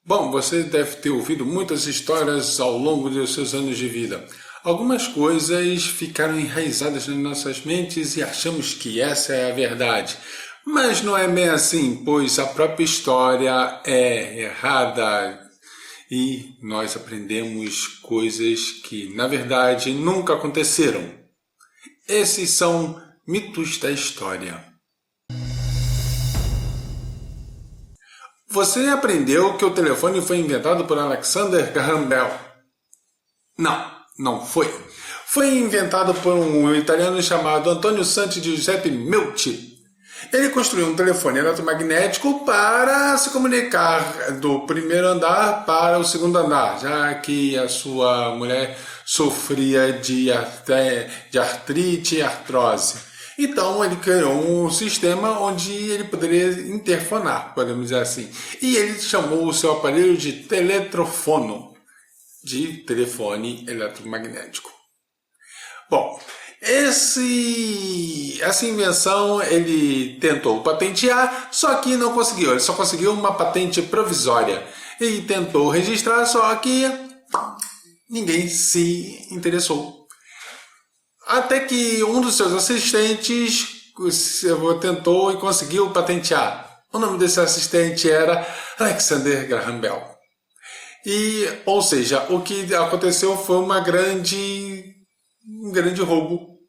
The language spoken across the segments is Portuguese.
Bom, você deve ter ouvido muitas histórias ao longo dos seus anos de vida. Algumas coisas ficaram enraizadas nas nossas mentes e achamos que essa é a verdade. Mas não é bem assim, pois a própria história é errada e nós aprendemos coisas que, na verdade, nunca aconteceram. Esses são mitos da história. Você aprendeu que o telefone foi inventado por Alexander Graham Bell? Não foi. Foi inventado por um italiano chamado Antonio Santi Giuseppe Meucci. Ele construiu um telefone eletromagnético para se comunicar do primeiro andar para o segundo andar, já que a sua mulher sofria de artrite e artrose. Então ele criou um sistema onde ele poderia interfonar, podemos dizer assim. E ele chamou o seu aparelho de teletrofono, de telefone eletromagnético. Bom, essa invenção ele tentou patentear, só que não conseguiu. Ele só conseguiu uma patente provisória. Ele tentou registrar, só que ninguém se interessou. Até que um dos seus assistentes tentou e conseguiu patentear. O nome desse assistente era Alexander Graham Bell. Ou seja, o que aconteceu foi um grande roubo.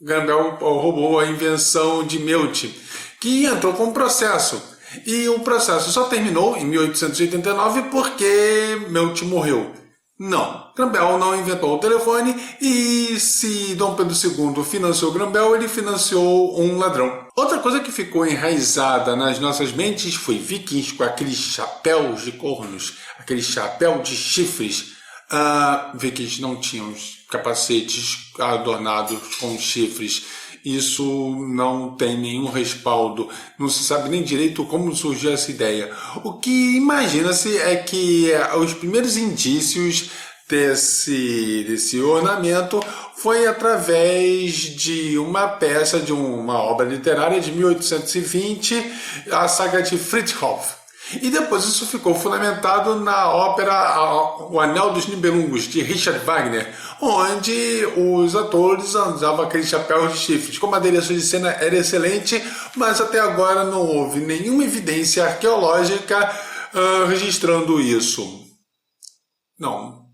Graham Bell roubou a invenção de Meucci, que entrou com um processo. E o processo só terminou em 1889 porque Meucci morreu. Não, Graham Bell não inventou o telefone e se Dom Pedro II financiou Graham Bell, ele financiou um ladrão. Outra coisa que ficou enraizada nas nossas mentes foi vikings com aqueles chapéus de cornos, aquele chapéu de chifres. Vikings não tinham capacetes adornados com chifres. Isso não tem nenhum respaldo, não se sabe nem direito como surgiu essa ideia. O que imagina-se é que os primeiros indícios desse ornamento foi através de uma peça, de uma obra literária de 1820, a saga de Frithjof. E depois isso ficou fundamentado na ópera O Anel dos Nibelungos, de Richard Wagner, onde os atores usavam aqueles chapéus de chifres. Como a direção de cena era excelente, mas até agora não houve nenhuma evidência arqueológica registrando isso. Não.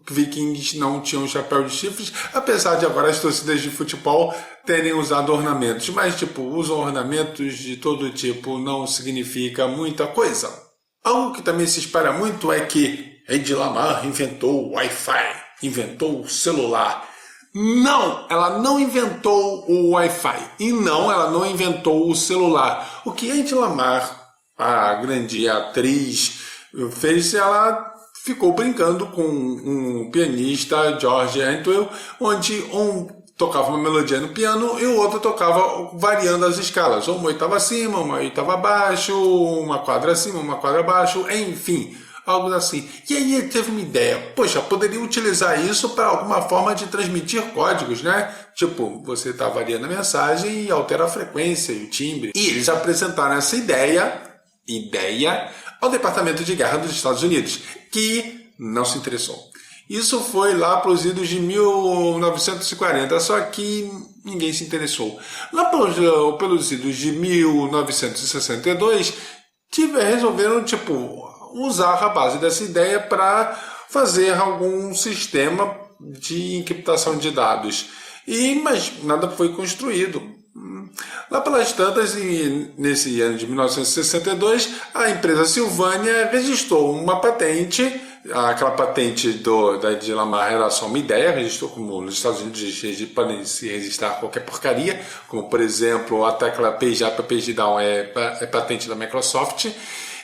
Vikings não tinham chapéu de chifres, apesar de agora as torcidas de futebol terem usado ornamentos, mas usam ornamentos de todo tipo não significa muita coisa. Algo que também se espalha muito é que Hedy Lamarr inventou o Wi-Fi, inventou o celular. Não, ela não inventou o Wi-Fi e não, ela não inventou o celular. O que Hedy Lamarr, a grande atriz, fez, ela ficou brincando com um pianista, George Entwistle, onde um tocava uma melodia no piano e o outro tocava variando as escalas, uma oitava acima, uma oitava abaixo, uma quadra acima, uma quadra abaixo, enfim, algo assim. E aí ele teve uma ideia, poderia utilizar isso para alguma forma de transmitir códigos, né? Você está variando a mensagem e altera a frequência e o timbre. E eles apresentaram essa ideia ao Departamento de Guerra dos Estados Unidos, que não se interessou. Isso foi lá para os idos de 1940, só que ninguém se interessou. Lá pelos idos de 1962, resolveram usar a base dessa ideia para fazer algum sistema de encriptação de dados. Mas nada foi construído. Lá pelas tantas, nesse ano de 1962, a empresa Sylvania registrou uma patente. Aquela patente da Hedy Lamarr era só uma ideia, registrou como nos Estados Unidos podem se registrar qualquer porcaria, como por exemplo a tecla Page Up, Page Down é patente da Microsoft,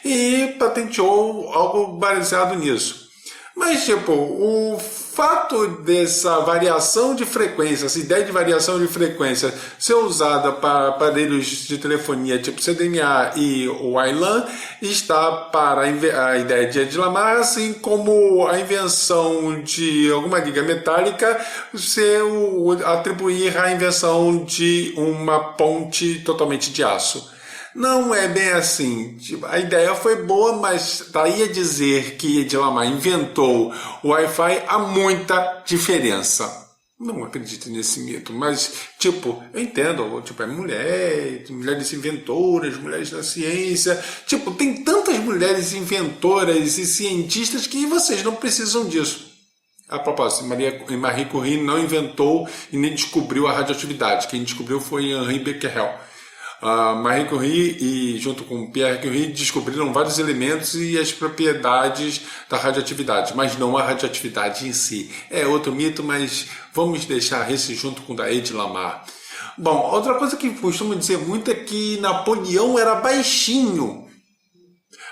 e patenteou algo baseado nisso. Mas o fato dessa variação de frequência, essa ideia de variação de frequência ser usada para aparelhos de telefonia tipo CDMA e o WLAN está para a ideia de Hedy Lamarr, assim como a invenção de alguma liga metálica atribuir a invenção de uma ponte totalmente de aço. Não é bem assim. Tipo, a ideia foi boa, mas daí a dizer que Edlamar inventou o Wi-Fi há muita diferença. Não acredito nesse mito, mas, tipo, eu entendo, tipo, é mulher, mulheres inventoras, mulheres da ciência, tipo, tem tantas mulheres inventoras e cientistas que vocês não precisam disso. A propósito, Marie Curie não inventou e nem descobriu a radioatividade. Quem descobriu foi Henri Becquerel. Marie Curie e junto com Pierre Curie descobriram vários elementos e as propriedades da radioatividade, mas não a radioatividade em si. É outro mito, mas vamos deixar esse junto com o da Edlamar. Bom, outra coisa que costumo dizer muito é que Napoleão era baixinho.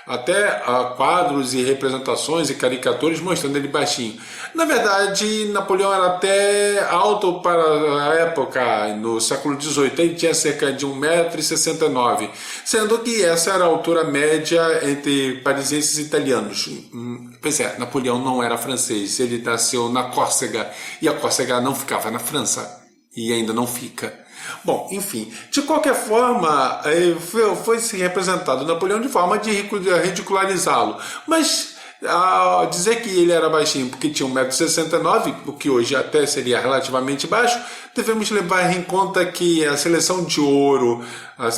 Até quadros e representações e caricaturas mostrando ele baixinho. Na verdade, Napoleão era até alto para a época, no século XVIII, ele tinha cerca de 1,69 m, sendo que essa era a altura média entre parisienses e italianos. Pois é, Napoleão não era francês, ele nasceu na Córcega, e a Córcega não ficava na França, e ainda não fica. Bom, enfim, de qualquer forma, foi se representado Napoleão de forma de ridicularizá-lo. Mas dizer que ele era baixinho porque tinha 1,69 m, o que hoje até seria relativamente baixo, devemos levar em conta que a seleção de ouro, a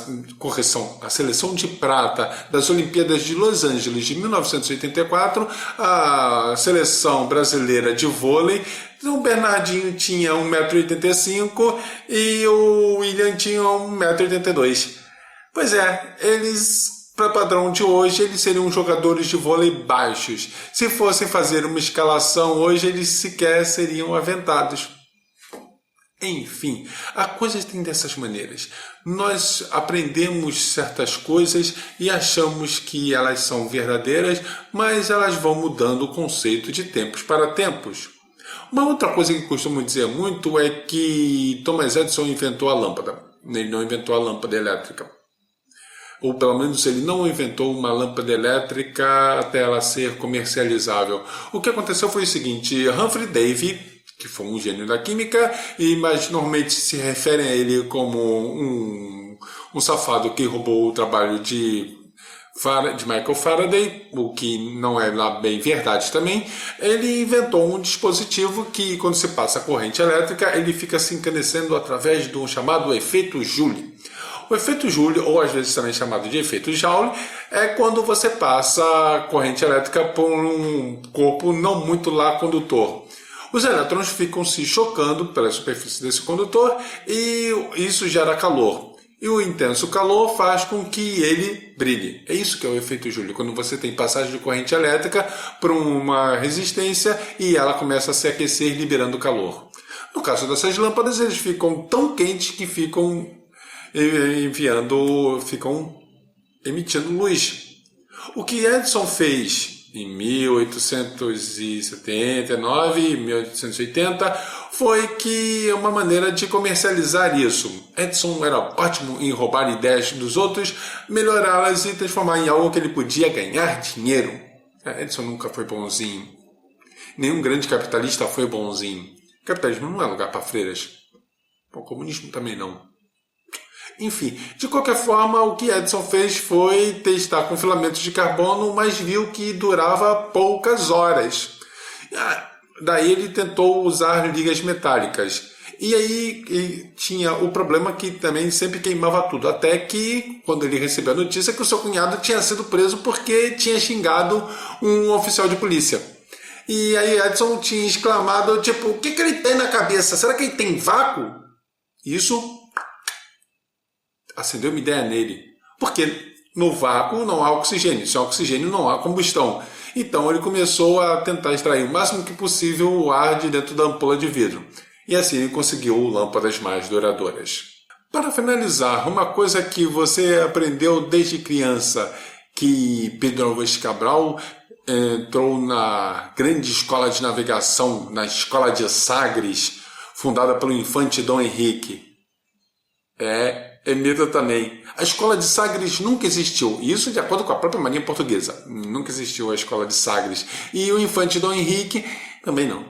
seleção de prata das Olimpíadas de Los Angeles de 1984, a seleção brasileira de vôlei, o Bernardinho tinha 1,85 m e o William tinha 1,82 m. Pois é, eles, para padrão de hoje, eles seriam jogadores de vôlei baixos. Se fossem fazer uma escalação hoje, eles sequer seriam aventados. Enfim, a coisa tem dessas maneiras. Nós aprendemos certas coisas e achamos que elas são verdadeiras, mas elas vão mudando o conceito de tempos para tempos. Uma outra coisa que costumo dizer muito é que Thomas Edison inventou a lâmpada. Ele não inventou a lâmpada elétrica. Ou pelo menos ele não inventou uma lâmpada elétrica até ela ser comercializável. O que aconteceu foi o seguinte: Humphrey Davy, que foi um gênio da química, mas normalmente se referem a ele como um safado que roubou o trabalho de Michael Faraday, o que não é lá bem verdade também. Ele inventou um dispositivo que, quando se passa a corrente elétrica, ele fica se incandescendo através de um chamado efeito Joule. O efeito Joule, ou às vezes também chamado de efeito Joule, é quando você passa a corrente elétrica por um corpo não muito lá condutor. Os elétrons ficam se chocando pela superfície desse condutor e isso gera calor. E o intenso calor faz com que ele brilhe. É isso que é o efeito Joule, quando você tem passagem de corrente elétrica por uma resistência e ela começa a se aquecer, liberando calor. No caso dessas lâmpadas, eles ficam tão quentes que ficam emitindo luz. O que Edison fez em 1879 e 1880 foi que uma maneira de comercializar isso. Edison era ótimo em roubar ideias dos outros, melhorá-las e transformar em algo que ele podia ganhar dinheiro. Edison nunca foi bonzinho. Nenhum grande capitalista foi bonzinho. O capitalismo não é lugar para freiras. O comunismo também não. Enfim, de qualquer forma, o que Edison fez foi testar com filamentos de carbono, mas viu que durava poucas horas. Daí ele tentou usar ligas metálicas. E aí tinha o problema que também sempre queimava tudo. Até que, quando ele recebeu a notícia que o seu cunhado tinha sido preso porque tinha xingado um oficial de polícia. E aí Edison tinha exclamado, tipo, o que ele tem na cabeça? Será que ele tem vácuo? Isso acendeu uma ideia nele. Porque no vácuo não há oxigênio. Sem oxigênio não há combustão. Então ele começou a tentar extrair o máximo que possível o ar de dentro da ampola de vidro. E assim ele conseguiu lâmpadas mais duradouras. Para finalizar, uma coisa que você aprendeu desde criança, que Pedro Álvares Cabral entrou na grande escola de navegação, na escola de Sagres, fundada pelo infante Dom Henrique. É mito também. A escola de Sagres nunca existiu. Isso de acordo com a própria Marinha Portuguesa. Nunca existiu a escola de Sagres. E o infante Dom Henrique também não.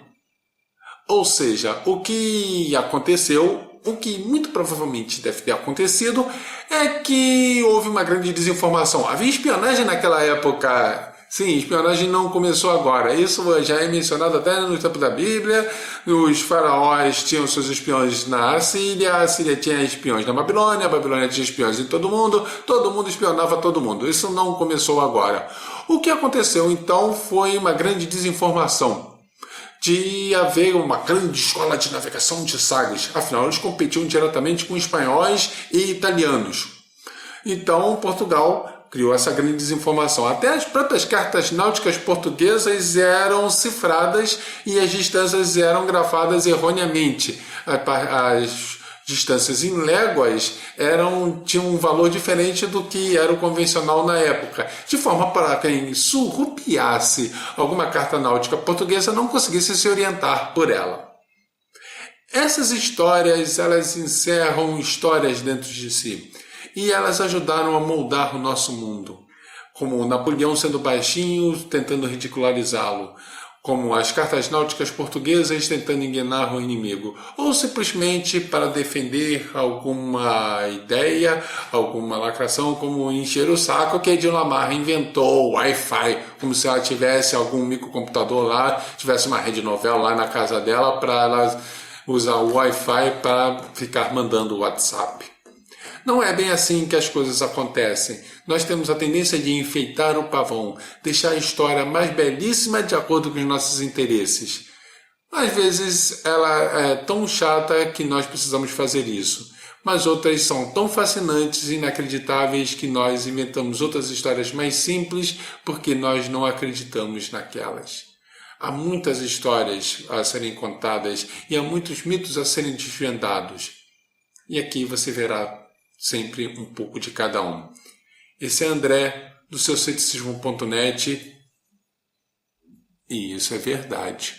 Ou seja, o que aconteceu, o que muito provavelmente deve ter acontecido é que houve uma grande desinformação. Havia espionagem naquela época. Sim, espionagem não começou agora. Isso já é mencionado até no tempo da Bíblia. Os faraós tinham seus espiões na Assíria, a Assíria tinha espiões na Babilônia, a Babilônia tinha espiões em todo mundo espionava todo mundo. Isso não começou agora. O que aconteceu então foi uma grande desinformação de haver uma grande escola de navegação de Sagres. Afinal, eles competiam diretamente com espanhóis e italianos. Então, Portugal criou essa grande desinformação. Até as próprias cartas náuticas portuguesas eram cifradas e as distâncias eram grafadas erroneamente. As distâncias em léguas tinham um valor diferente do que era o convencional na época, de forma para quem surrupiasse alguma carta náutica portuguesa não conseguisse se orientar por ela. Essas histórias, elas encerram histórias dentro de si, e elas ajudaram a moldar o nosso mundo, como Napoleão sendo baixinho, tentando ridicularizá-lo, como as cartas náuticas portuguesas tentando enganar o inimigo, ou simplesmente para defender alguma ideia, alguma lacração, como encher o saco que a Edil Lamarr inventou o Wi-Fi, como se ela tivesse algum microcomputador lá, tivesse uma rede novel lá na casa dela para ela usar o Wi-Fi para ficar mandando o WhatsApp. Não é bem assim que as coisas acontecem. Nós temos a tendência de enfeitar o pavão, deixar a história mais belíssima de acordo com os nossos interesses. Às vezes ela é tão chata que nós precisamos fazer isso, mas outras são tão fascinantes e inacreditáveis que nós inventamos outras histórias mais simples porque nós não acreditamos naquelas. Há muitas histórias a serem contadas e há muitos mitos a serem desvendados. E aqui você verá sempre um pouco de cada um. Esse é André, do seu ceticismo.net, e isso é verdade.